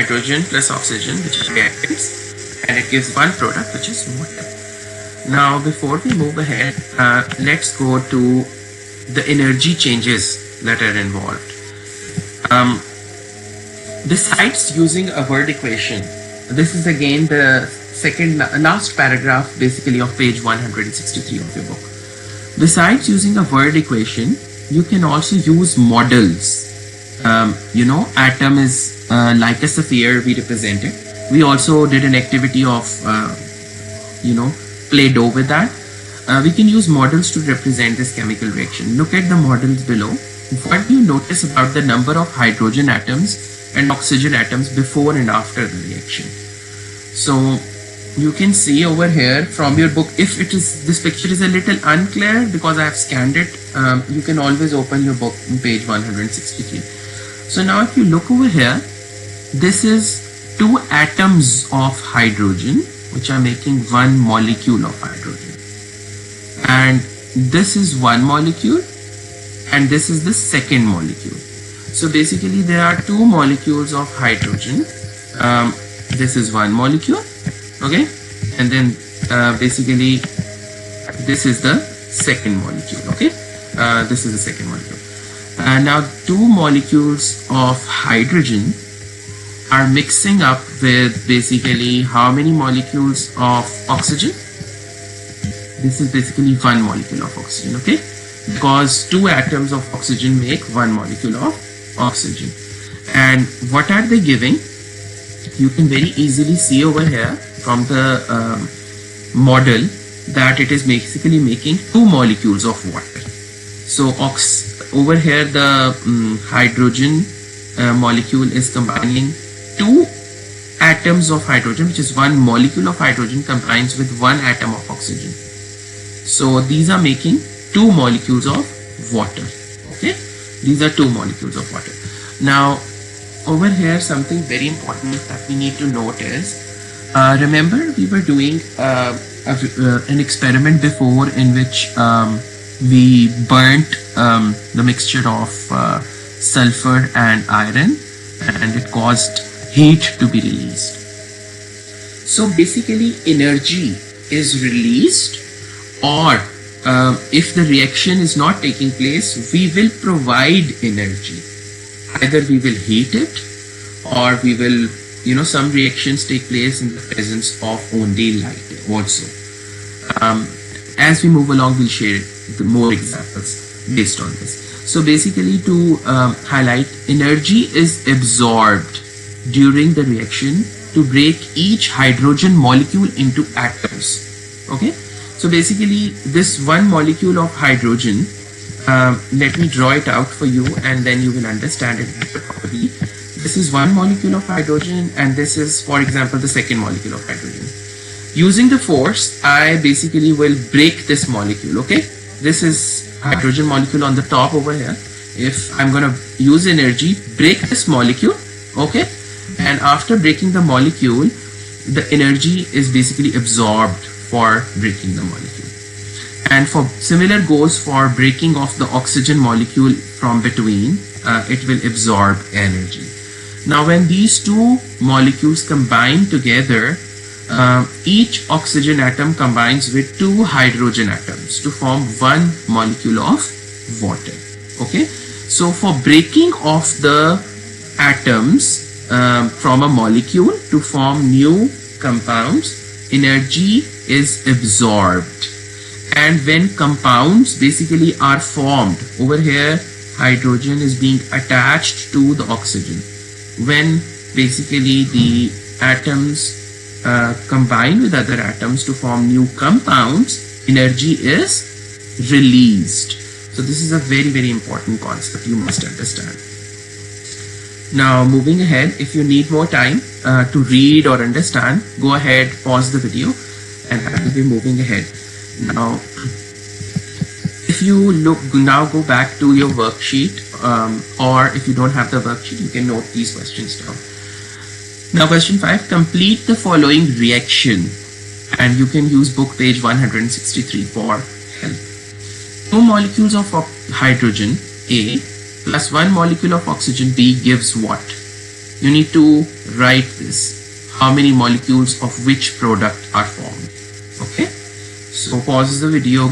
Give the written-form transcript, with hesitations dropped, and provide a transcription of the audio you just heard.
hydrogen plus oxygen, which is reactants, and it gives one product, which is water. Now, before we move ahead, let's go to the energy changes that are involved. Besides using a word equation, this is again the last paragraph basically of page 163 of your book. Besides using a word equation, you can also use models. Atom is like a sphere, we represent it. We also did an activity of, Play-Doh with that. We can use models to represent this chemical reaction. Look at the models below. What do you notice about the number of hydrogen atoms and oxygen atoms before and after the reaction? So you can see over here from your book, if this picture is a little unclear because I have scanned it, you can always open your book on page 163. So now if you look over here, this is two atoms of hydrogen which are making one molecule of hydrogen, and this is one molecule and this is the second molecule. So basically there are two molecules of hydrogen. This is one molecule, okay, and then basically this is the second molecule, okay. This is the second molecule. Now two molecules of hydrogen are mixing up with basically how many molecules of oxygen? This is basically one molecule of oxygen, okay, because two atoms of oxygen make one molecule of oxygen. And what are they giving? You can very easily see over here from the model that it is basically making two molecules of water. So over here the hydrogen molecule is combining two atoms of hydrogen, which is one molecule of hydrogen combines with one atom of oxygen. So these are making two molecules of water, okay. These are two molecules of water. Now over here something very important that we need to note is, remember we were doing an experiment before in which we burnt the mixture of sulfur and iron, and it caused heat to be released. So basically energy is released, or if the reaction is not taking place, we will provide energy. Either we will heat it, or we will, some reactions take place in the presence of only light also. As we move along, we'll share more examples based on this. So basically to highlight, energy is absorbed during the reaction to break each hydrogen molecule into atoms, okay. So basically this one molecule of hydrogen, let me draw it out for you and then you will understand it better probably. This is one molecule of hydrogen and this is, for example, the second molecule of hydrogen. Using the force, I basically will break this molecule, okay. This is hydrogen molecule on the top over here. If I'm going to use energy, break this molecule, okay, and after breaking the molecule, the energy is basically absorbed for breaking the molecule. And for similar goes for breaking off the oxygen molecule from between, it will absorb energy. Now when these two molecules combine together, each oxygen atom combines with two hydrogen atoms to form one molecule of water, okay. So for breaking off the atoms from a molecule to form new compounds, energy is absorbed. And when compounds basically are formed, over here hydrogen is being attached to the oxygen. When basically the atoms combine with other atoms to form new compounds, energy is released. So this is a very, very important concept you must understand. Now moving ahead, if you need more time to read or understand, go ahead, pause the video and I will be moving ahead. Now if you go back to your worksheet, or if you don't have the worksheet, you can note these questions down. Now question 5, complete the following reaction, and you can use book page 163 for help. Two molecules of hydrogen A plus one molecule of oxygen B gives what? you need to write this, how many molecules of which product are formed. Okay, so pause the video.